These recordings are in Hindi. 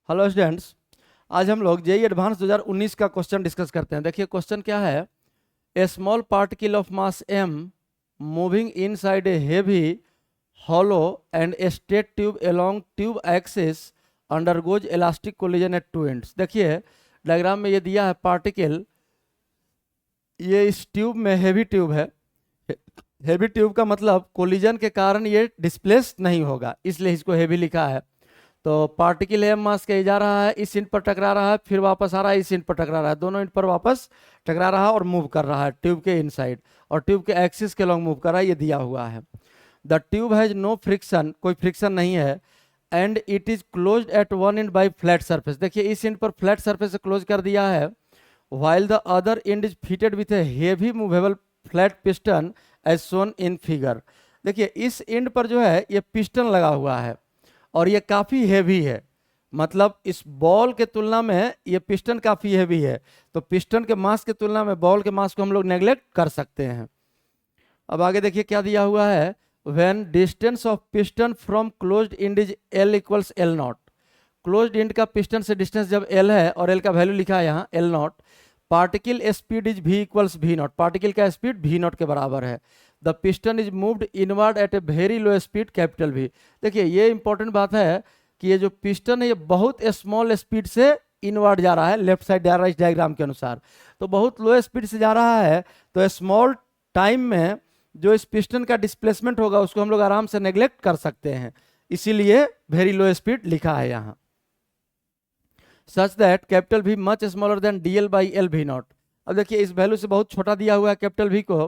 हेलो स्टूडेंट्स, आज हम लोग जेई एडवांस 2019 का क्वेश्चन डिस्कस करते हैं। देखिए क्वेश्चन क्या है। A small particle of mass m moving inside a heavy hollow and a straight tube along tube axis undergoes elastic collision at two ends। देखिए डायग्राम में ये दिया है पार्टिकल, ये इस ट्यूब में हेवी ट्यूब है। हेवी ट्यूब का मतलब कोलिजन के कारण ये डिस्प्लेस नहीं होगा, इसलिए इसको हेवी लिखा है। तो पार्टिकल एम मास कहीं जा रहा है, इस इंड पर टकरा रहा है, फिर वापस आ रहा है, इस इंड पर टकरा रहा है, दोनों इंड पर वापस टकरा रहा है और मूव कर रहा है ट्यूब के इनसाइड, और ट्यूब के एक्सिस के लॉन्ग मूव कर रहा है, ये दिया हुआ है। The tube has no friction, कोई फ्रिक्शन नहीं है, and it is closed at one end by flat surface. देखिए इस इंड पर फ्लैट सरफेस से क्लोज कर दिया है, while the other end is fitted with a heavy movable flat piston as shown in figure। देखिए इस एंड पर जो है ये पिस्टन लगा हुआ है और ये काफ़ी हैवी है, मतलब इस बॉल के तुलना में ये पिस्टन काफ़ी हैवी है। तो पिस्टन के मास के तुलना में बॉल के मास को हम लोग नेग्लेक्ट कर सकते हैं। अब आगे देखिए क्या दिया हुआ है। When distance of piston from closed end is L equals L not. Closed end का पिस्टन से डिस्टेंस जब L है और L का वैल्यू लिखा है यहाँ L naught, particle speed is V equals V naught. Particle का स्पीड V नॉट के बराबर है। The piston is moved inward at a very low speed capital V। देखिए ये इंपॉर्टेंट बात है कि ये जो पिस्टन है ये बहुत स्मॉल स्पीड से इनवर्ड जा रहा है, लेफ्ट साइड जा रहा है इस डायग्राम के अनुसार। तो बहुत लो स्पीड से जा रहा है, तो स्मॉल टाइम में जो इस पिस्टन का डिस्प्लेसमेंट होगा उसको हम लोग आराम से नेग्लेक्ट कर सकते हैं, इसीलिए वेरी लो स्पीड लिखा है यहाँ। Such that capital V much smaller than DL by L V not. अब देखिए इस वैल्यू से बहुत छोटा दिया हुआ है कैपिटल V को।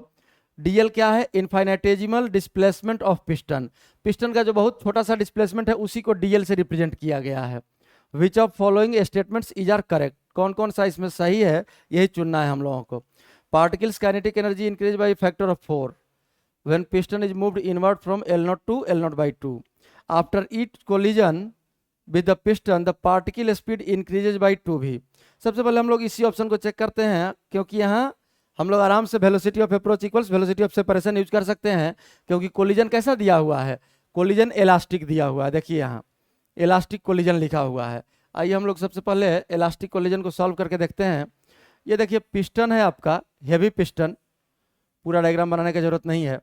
DL क्या है? इनफाइनेटेजिमल डिस्प्लेसमेंट ऑफ पिस्टन। पिस्टन का जो बहुत छोटा सा डिस्प्लेसमेंट है उसी को DL से रिप्रेजेंट किया गया है। Which of following statements is are correct. कौन कौन सा इसमें सही है यही चुनना है हम लोगों को। Particles kinetic energy increase by factor of 4 when piston is moved inward from L naught to L naught by 2। After each collision with the piston the particle speed increases by 2v। सबसे पहले हम लोग इसी ऑप्शन को चेक करते हैं, क्योंकि यहाँ हम लोग आराम से velocity of approach equals velocity of separation use कर सकते हैं, क्योंकि कोलिजन कैसा दिया हुआ है? कोलिजन इलास्टिक दिया हुआ है। देखिए यहाँ इलास्टिक कोलिजन लिखा हुआ है। आइए हम लोग सबसे पहले इलास्टिक कोलिजन को सॉल्व करके देखते हैं। ये देखिए पिस्टन है आपका, हेवी पिस्टन, पूरा डायग्राम बनाने की जरूरत नहीं है,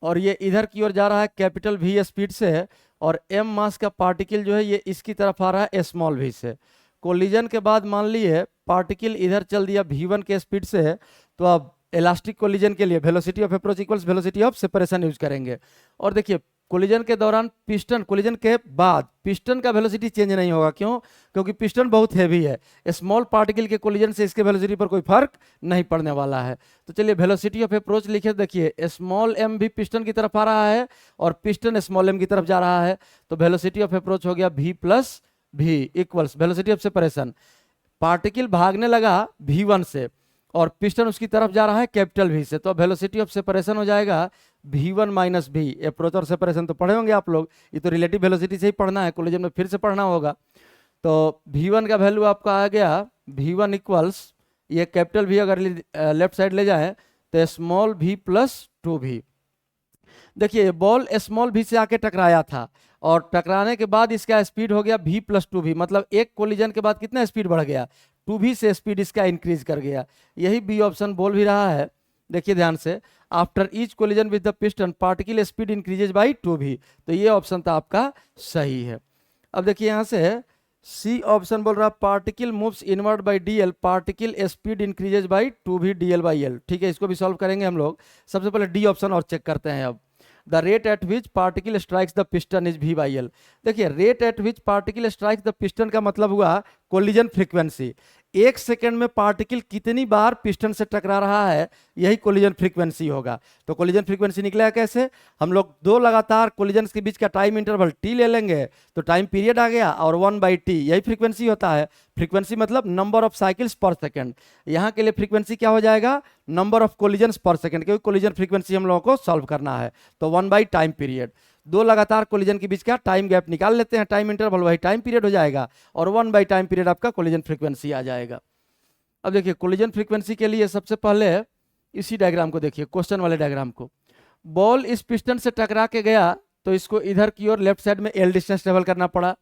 और ये इधर की ओर जा रहा है कैपिटल V स्पीड से, और M मास का पार्टिकल जो है ये इसकी तरफ आ रहा है स्मॉल v से। कोलिजन के बाद मान लिए पार्टिकल इधर चल दिया V1 के स्पीड से, तो अब इलास्टिक कोलिजन के लिए velocity of approach equals velocity of separation use करेंगे। और देखिए कोलिजन के दौरान पिस्टन, कोलिजन के बाद पिस्टन का वेलोसिटी चेंज नहीं होगा। क्यों? क्योंकि पिस्टन बहुत हैवी है, स्मॉल पार्टिकल के कोलिजन से इसके वेलोसिटी पर कोई फर्क नहीं पड़ने वाला है। तो चलिए वेलोसिटी ऑफ अप्रोच लिखे। देखिए स्मॉल m भी पिस्टन की तरफ आ रहा है और पिस्टन स्मॉल m की तरफ जा रहा है, तो वेलोसिटी ऑफ अप्रोच हो गया V plus V equals velocity of separation. Particle भागने लगा V1 से और पिस्टन उसकी तरफ जा रहा है कैपिटल V से, तो वेलोसिटी ऑफ सेपरेशन हो जाएगा V1 माइनस V। अप्रोच और सेपरेशन तो पढ़े होंगे आप लोग, ये तो रिलेटिव वेलोसिटी से ही पढ़ना है, कोलिजन में फिर से पढ़ना होगा। तो V1 का वैल्यू आपका आ गया V1 इक्वल्स, ये कैपिटल V अगर लेफ्ट साइड ले जाए तो स्मॉल v प्लस 2v। देखिए बॉल स्मॉल v से आके टकराया था और टकराने के बाद इसका स्पीड हो गया v प्लस 2v, मतलब एक कोलिजन के बाद कितना स्पीड बढ़ गया? 2v से स्पीड इसका इंक्रीज कर गया। यही बी ऑप्शन बोल भी रहा है। देखिए ध्यान से, after each collision with the piston particle speed increases by 2v, तो ये ऑप्शन तो आपका सही है। अब देखिए यहाँ से सी ऑप्शन बोल रहा है particle moves inward by DL, particle speed increases by 2v DL by L। ठीक है, इसको भी सॉल्व करेंगे हम लोग। सबसे पहले डी ऑप्शन और चेक करते हैं। अब the rate at which particle strikes the piston is V by L। देखिए rate at which particle strikes the piston का मतलब हुआ कोलिजन फ्रीक्वेंसी। एक सेकंड में पार्टिकल कितनी बार पिस्टन से टकरा रहा है, यही कोलिजन फ्रीक्वेंसी होगा। तो कोलिजन फ्रीक्वेंसी निकलेगा कैसे? हम लोग दो लगातार कोलिजन के बीच का टाइम इंटरवल t ले लेंगे तो टाइम पीरियड आ गया, और 1/t यही फ्रीक्वेंसी होता है। फ्रीक्वेंसी मतलब नंबर ऑफ साइकिल्स पर सेकंड। यहाँ के लिए फ्रीक्वेंसी क्या हो जाएगा? नंबर ऑफ कोलिजन पर सेकंड, क्योंकि कोलिजन फ्रीक्वेंसी हम लोगों को सॉल्व करना है। तो 1/टाइम पीरियड, दो लगातार कोलिजन के बीच का टाइम गैप निकाल लेते हैं, टाइम इंटरवल वही टाइम पीरियड हो जाएगा, और 1/टाइम पीरियड आपका कोलिजन फ्रीक्वेंसी आ जाएगा। अब देखिए कोलिजन फ्रीक्वेंसी के लिए सबसे पहले इसी डायग्राम को देखिए, क्वेश्चन वाले डायग्राम को। बॉल इस पिस्टन से टकरा के गया तो इसको इधर की ओर लेफ्ट साइड में L डिस्टेंस ट्रेवल करना पड़ा,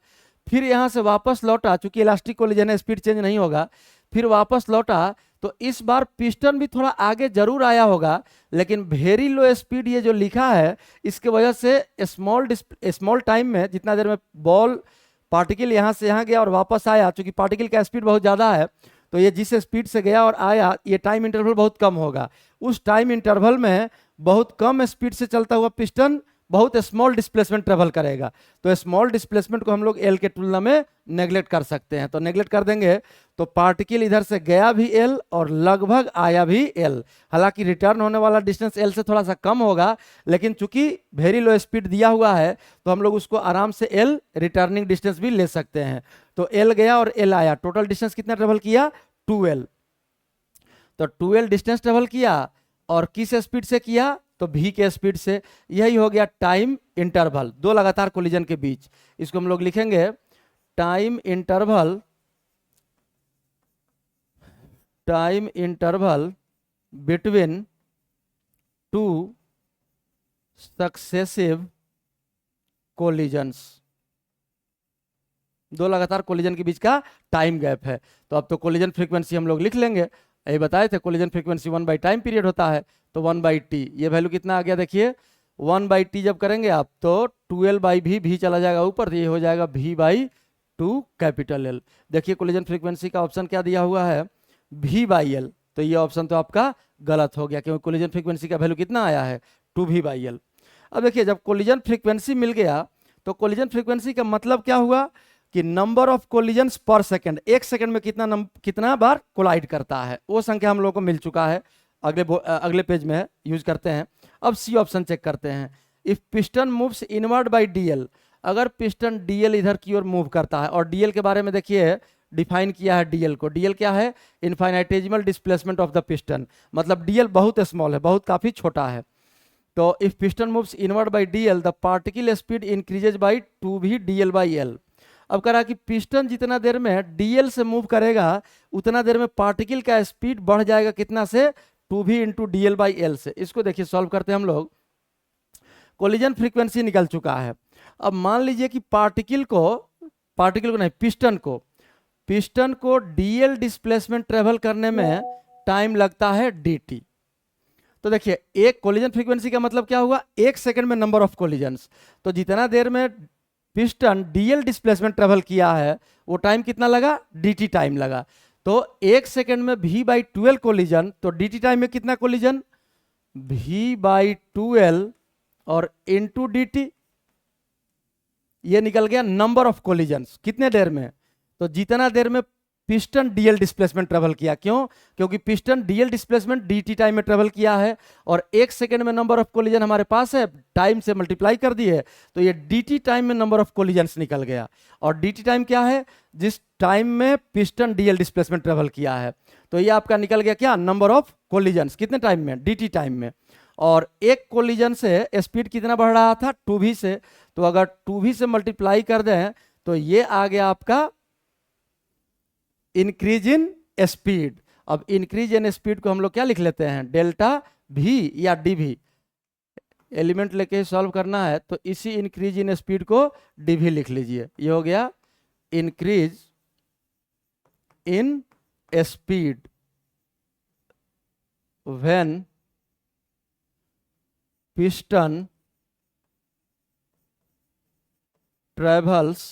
फिर यहाँ से वापस लौटा, चूंकि इलास्टिक कोलिजन है स्पीड चेंज नहीं होगा, फिर वापस लौटा, तो इस बार पिस्टन भी थोड़ा आगे जरूर आया होगा, लेकिन वेरी लो स्पीड ये जो लिखा है इसके वजह से स्मॉल टाइम में, जितना देर में बॉल पार्टिकल यहाँ से यहाँ गया और वापस आया, चूंकि पार्टिकल का स्पीड बहुत ज़्यादा है, तो ये जिस स्पीड से गया और आया, ये टाइम इंटरवल बहुत कम होगा। उस टाइम इंटरवल में बहुत कम स्पीड से चलता हुआ पिस्टन बहुत स्मॉल डिस्प्लेसमेंट ट्रेवल करेगा। तो स्मॉल डिस्प्लेसमेंट को हम लोग एल के तुलना में नेग्लेक्ट कर सकते हैं। तो नेग्लेक्ट कर देंगे तो पार्टिकल इधर से गया भी एल और लगभग आया भी एल। हालांकि रिटर्न होने वाला डिस्टेंस एल से थोड़ा सा कम होगा, लेकिन चूंकि वेरी लो स्पीड दिया हुआ है तो हम लोग उसको आराम से एल रिटर्निंग डिस्टेंस भी ले सकते हैं। तो एल गया और एल आया, टोटल डिस्टेंस कितना ट्रेवल किया? 2l। तो 2l डिस्टेंस ट्रेवल किया और किस स्पीड से किया? तो v के स्पीड से। यही हो गया टाइम इंटरवल दो लगातार कोलिजन के बीच। इसको हम लोग लिखेंगे time interval between two successive collisions. दो लगातार कोलिजन के बीच का टाइम गैप है। तो अब तो कोलिजन फ्रीक्वेंसी हम लोग लिख लेंगे। यही बताए थे collision frequency 1 by time period होता है, तो 1 बाई टी। ये वैल्यू कितना आ गया देखिए, 1 बाई टी जब करेंगे आप तो 2l बाई भी चला जाएगा ऊपर, तो ये हो जाएगा v बाई 2 कैपिटल L। देखिए कोलिजन फ्रीक्वेंसी का ऑप्शन क्या दिया हुआ है? v by L. तो ये ऑप्शन तो आपका गलत हो गया, क्योंकि कोलिजन फ्रीक्वेंसी का वैल्यू कितना आया है? 2v by L. अब देखिए जब कोलिजन फ्रीक्वेंसी मिल गया तो कोलिजन फ्रीक्वेंसी का मतलब क्या हुआ कि नंबर ऑफ कोलिजन्स पर सेकंड, एक सेकंड में कितना बार कोलाइड करता है, वो संख्या हम लोग को मिल चुका है। अगले पेज में यूज करते हैं। अब सी ऑप्शन चेक करते हैं। If piston moves inward bye DL, अगर पिस्टन डीएल इधर की ओर मूव करता है, और डीएल के बारे में देखिए डिफाइन किया है डीएल को। डीएल क्या है? इनफाइनाइटेजिमल डिस्प्लेसमेंट ऑफ द पिस्टन, मतलब डीएल बहुत स्मॉल है, बहुत काफी छोटा है। तो if piston moves inward bye DL the particle speed increases by 2v dl by L. अब कह रहा कि पिस्टन जितना देर में डीएल से मूव करेगा उतना देर में पार्टिकल का स्पीड बढ़ जाएगा कितना से? 2v into dl by L से। इसको देखिए सॉल्व करते हैं हम लोग। कोलिजन फ्रीक्वेंसी निकल चुका है। अब मान लीजिए कि पार्टिकल को नहीं, पिस्टन को डीएल डिस्प्लेसमेंट ट्रेवल करने में टाइम लगता है dt। तो देखिए एक कोलिजन फ्रीक्वेंसी का मतलब क्या हुआ? एक सेकंड में नंबर ऑफ कोलिजन्स। तो जितना देर में पिस्टन डीएल डिस्प्लेसमेंट ट्रेवल किया है वो टाइम कितना लगा? dt टाइम लगा। तो एक सेकंड में v बाई 2l कोलिजन, तो dt टाइम में कितना कोलिजन? v बाई 2l और इंटू dt। ये निकल गया नंबर ऑफ कोलिजन्स कितने देर में? तो जितना देर में पिस्टन डीएल डिस्प्लेसमेंट ट्रेवल किया। क्यों? क्योंकि piston DL displacement dt time में ट्रेवल किया है और एक सेकंड में नंबर ऑफ कोलिजन हमारे पास है, टाइम से मल्टीप्लाई कर दिए, तो ये dt टाइम में नंबर ऑफ कोलिजन्स निकल गया। और dt टाइम क्या है? जिस टाइम में पिस्टन डीएल डिस्प्लेसमेंट ट्रेवल किया है। तो ये आपका निकल गया क्या? नंबर ऑफ कोलिजन्स कितने टाइम में? dt टाइम में। और एक कोलिजन से स्पीड कितना बढ़ रहा था? 2v से। तो अगर 2v से मल्टीप्लाई कर दें तो ये आ गया आपका इंक्रीज इन स्पीड। अब इंक्रीज इन स्पीड को हम लोग क्या लिख लेते हैं? डेल्टा v या dv। एलिमेंट लेके सॉल्व करना है तो इसी इंक्रीज इन स्पीड को dv लिख लीजिए। ये हो गया increase in speed when piston travels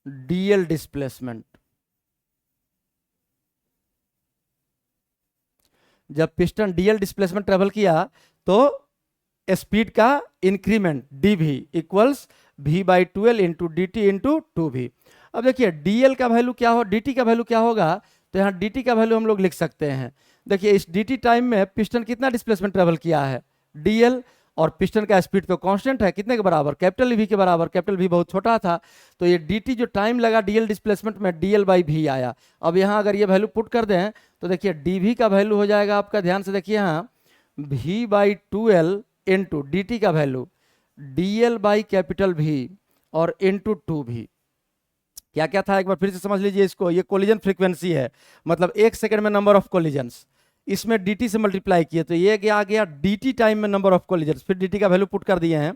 DL displacement. जब पिस्टन डीएल डिस्प्लेसमेंट ट्रेवल किया तो स्पीड का increment dv equals v by 2l into dt into 2v। अब देखिए dl का वैल्यू क्या हो, dt का वैल्यू क्या होगा? तो यहाँ dt का वैल्यू हम लोग लिख सकते हैं। देखिए इस dt टाइम में पिस्टन कितना डिस्प्लेसमेंट ट्रेवल किया है? dl। और पिस्टन का स्पीड तो कांस्टेंट है, कितने के बराबर? कैपिटल v के बराबर। कैपिटल v बहुत छोटा था, तो ये dt जो टाइम लगा डीएल डिस्प्लेसमेंट में dl बाई v आया। अब यहाँ अगर ये वैल्यू पुट कर दें तो देखिए dv का वैल्यू हो जाएगा आपका, ध्यान से देखिए यहाँ, v by 2l into dt का value dl by capital v और इंटू 2v। क्या क्या था एक बार फिर से समझ लीजिए इसको। ये कोलिजन फ्रीक्वेंसी है, मतलब एक सेकंड में नंबर ऑफ कोलिजन्स। इसमें dt से मल्टीप्लाई किए तो ये आ गया dt टाइम में नंबर ऑफ कोलिजन्स। फिर dt का वैल्यू पुट कर दिए हैं,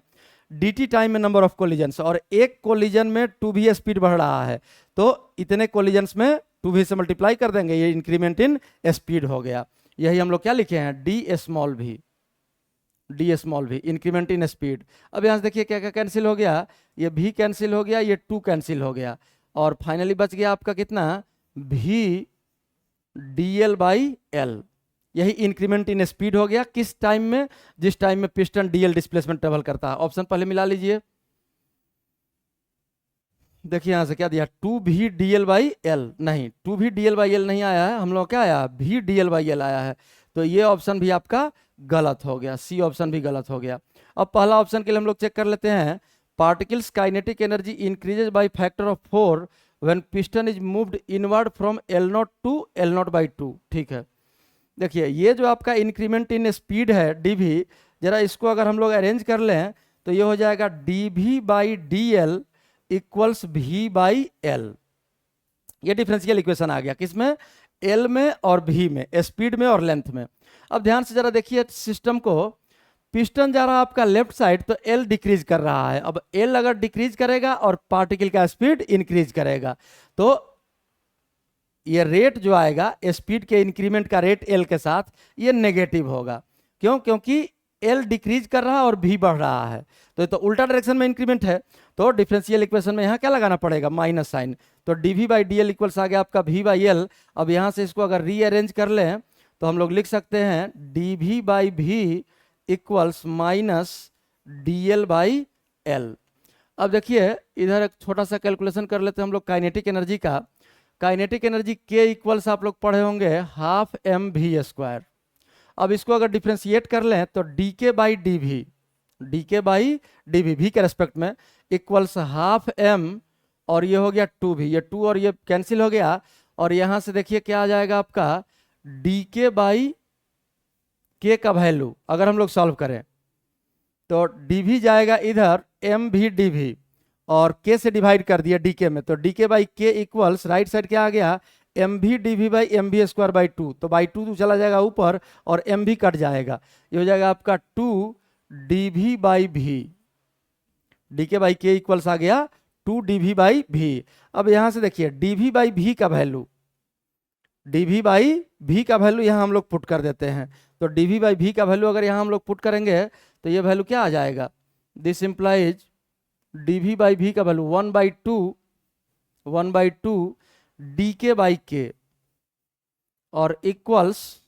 dt टाइम में नंबर ऑफ कोलिजन्स, और एक कोलिजन में 2v स्पीड बढ़ रहा है, तो इतने कोलिजन्स में 2v से मल्टीप्लाई कर देंगे, ये इंक्रीमेंट इन स्पीड हो गया। यही हम लोग क्या लिखे हैं, डी स्मॉल भी इंक्रीमेंट इन स्पीड। अब यहाँ से देखिए क्या क्या कैंसिल हो गया, ये भी कैंसिल हो गया, ये 2 कैंसिल हो गया, और फाइनली बच गया आपका कितना, v dl/l। यही इंक्रीमेंट इन स्पीड हो गया किस टाइम में, जिस टाइम में पिस्टन डीएल डिस्प्लेसमेंट ट्रेवल करता है। ऑप्शन पहले मिला लीजिए, देखिए यहां से क्या दिया, 2v dl/l, नहीं 2v dl/l नहीं आया है, हम लोग क्या आया, v dl/l आया है, तो ये ऑप्शन भी आपका गलत हो गया, सी ऑप्शन भी गलत हो गया। अब पहला ऑप्शन के लिए हम लोग चेक कर लेते हैं, particles kinetic energy increases by factor of 4 when piston is moved inward from L0 to L0/2। ठीक है, देखिए ये जो आपका इंक्रीमेंट इन स्पीड है dv, जरा इसको अगर हम लोग अरेंज कर लें तो ये हो जाएगा dv/dl इक्वल्स v/l। ये डिफरेंशियल इक्वेशन आ गया किसमें, l में और v में, स्पीड में और लेंथ में। अब ध्यान से जरा देखिए सिस्टम को, पिस्टन जा रहा है आपका लेफ्ट साइड, तो l डिक्रीज कर रहा है। अब l अगर डिक्रीज करेगा और पार्टिकल का स्पीड इंक्रीज करेगा, तो ये रेट जो आएगा स्पीड के इंक्रीमेंट का रेट l के साथ, ये नेगेटिव होगा। क्यों, क्योंकि l डिक्रीज कर रहा है और v बढ़ रहा है, तो ये तो उल्टा डायरेक्शन में इंक्रीमेंट है, तो डिफरेंशियल इक्वेशन में यहाँ क्या लगाना पड़ेगा, माइनस साइन, तो dv/dl इक्वल्स आ गया आपका v/l। अब यहाँ से इसको अगर रीअरेंज कर लें तो हम लोग लिख सकते हैं dv/v इक्वल्स माइनस dl/l। अब देखिए इधर एक छोटा सा कैलकुलेशन कर लेते हैं हम लोग काइनेटिक एनर्जी का। काइनेटिक एनर्जी k इक्वल्स आप लोग पढ़े होंगे हाफ mv²। अब इसको अगर डिफ्रेंशिएट कर लें तो dk/dv, dk/dv v के रेस्पेक्ट में इक्वल्स हाफ m, और ये हो गया 2v, ये 2 और ये कैंसिल हो गया, और यहाँ से देखिए क्या आ जाएगा आपका dk/k का वैल्यू अगर हम लोग सॉल्व करें तो dv जाएगा इधर mv/dv, और k से डिवाइड कर दिया dk में, तो dk/k इक्वल्स राइट साइड क्या आ गया, mv/dv/mv²/2, तो बाई 2 चला जाएगा ऊपर और mv कट जाएगा, ये हो जाएगा आपका 2 dv/v, dk/k इक्वल्स आ गया 2 dv/v। अब यहां से देखिए dv/v का वैल्यू, dv/v का वैल्यू यहाँ हम लोग पुट कर देते हैं, तो dv/v का वैल्यू अगर यहाँ हम लोग पुट करेंगे तो ये वैल्यू क्या आ जाएगा, दिस इंप्लाइज dv/v का वैल्यू 1/2 dk/k, और इक्वल्स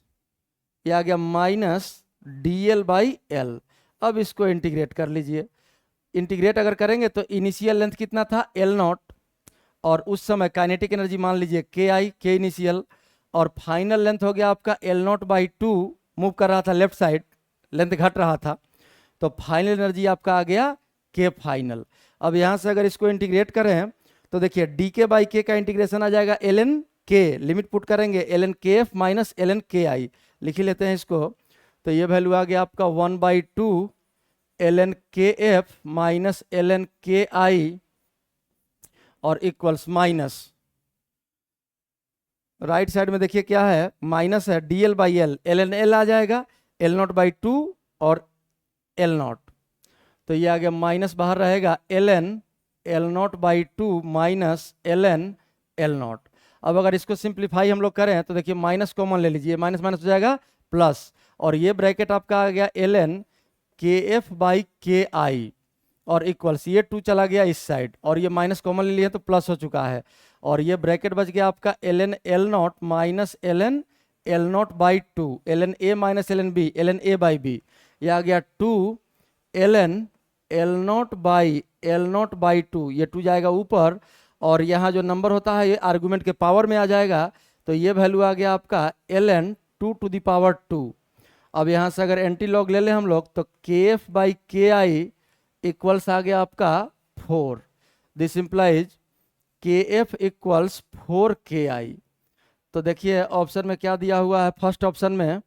ये आ गया माइनस dl/l। अब इसको इंटीग्रेट कर लीजिए, इंटीग्रेट अगर करेंगे तो इनिशियल लेंथ कितना था L0, और उस समय काइनेटिक एनर्जी मान लीजिए k इनिशियल, और फाइनल लेंथ हो गया आपका L0/2, मूव कर रहा था लेफ्ट साइड, लेंथ घट रहा था, तो फाइनल एनर्जी आपका आ गया k फाइनल। अब यहाँ से अगर इसको इंटीग्रेट करें तो देखिए dk/k का इंटीग्रेशन आ जाएगा ln k, लिमिट पुट करेंगे ln kf minus ln ki, लिख ही लेते हैं इसको, तो ये वैल्यू आ गया आपका 1/2 ln kf minus ln ki, और इक्वल्स माइनस राइट साइड में देखिए क्या है, माइनस है dl/l, ln l आ जाएगा L0/2 और L0, तो ये आ गया माइनस बाहर रहेगा ln L0/2 minus ln L0। अब अगर इसको सिंप्लीफाई हम लोग करें तो देखिए माइनस कॉमन ले लीजिए, माइनस माइनस हो जाएगा प्लस, और ये ब्रैकेट आपका आ गया ln kf/ki, और इक्वल्स ये 2 चला गया इस साइड, और ये माइनस कॉमन ले लिया तो प्लस हो चुका है, और ये ब्रैकेट बच गया आपका ln L0 minus ln L0/2, ln a minus ln b, ln a/b, ये आ गया 2 ln L0/2, ये 2 जाएगा ऊपर, और यहाँ जो नंबर होता है ये आर्गुमेंट के पावर में आ जाएगा, तो ये वैल्यू आ गया आपका ln 2⁻²। अब यहाँ से अगर एंटी लॉग ले लें हम लोग तो kf/ki इक्वल्स आ गया आपका 4, this implies kf equals 4ki। तो देखिए ऑप्शन में क्या दिया हुआ है, फर्स्ट ऑप्शन में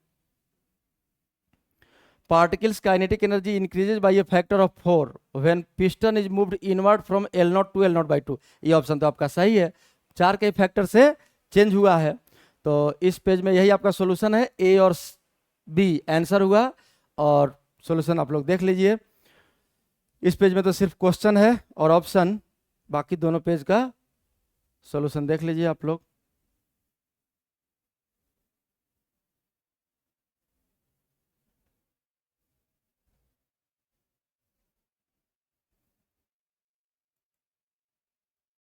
particles kinetic energy increases by a factor of 4 when piston is moved inward from L0 to L0/2, ये ऑप्शन तो आपका सही है, 4 के फैक्टर से चेंज हुआ है, तो इस पेज में यही आपका सॉल्यूशन है, ए और बी आंसर हुआ, और सॉल्यूशन आप लोग देख लीजिए। इस पेज में तो सिर्फ क्वेश्चन है और ऑप्शन, बाकी दोनों पेज का सॉल्यूशन देख लीजिए आप लोग।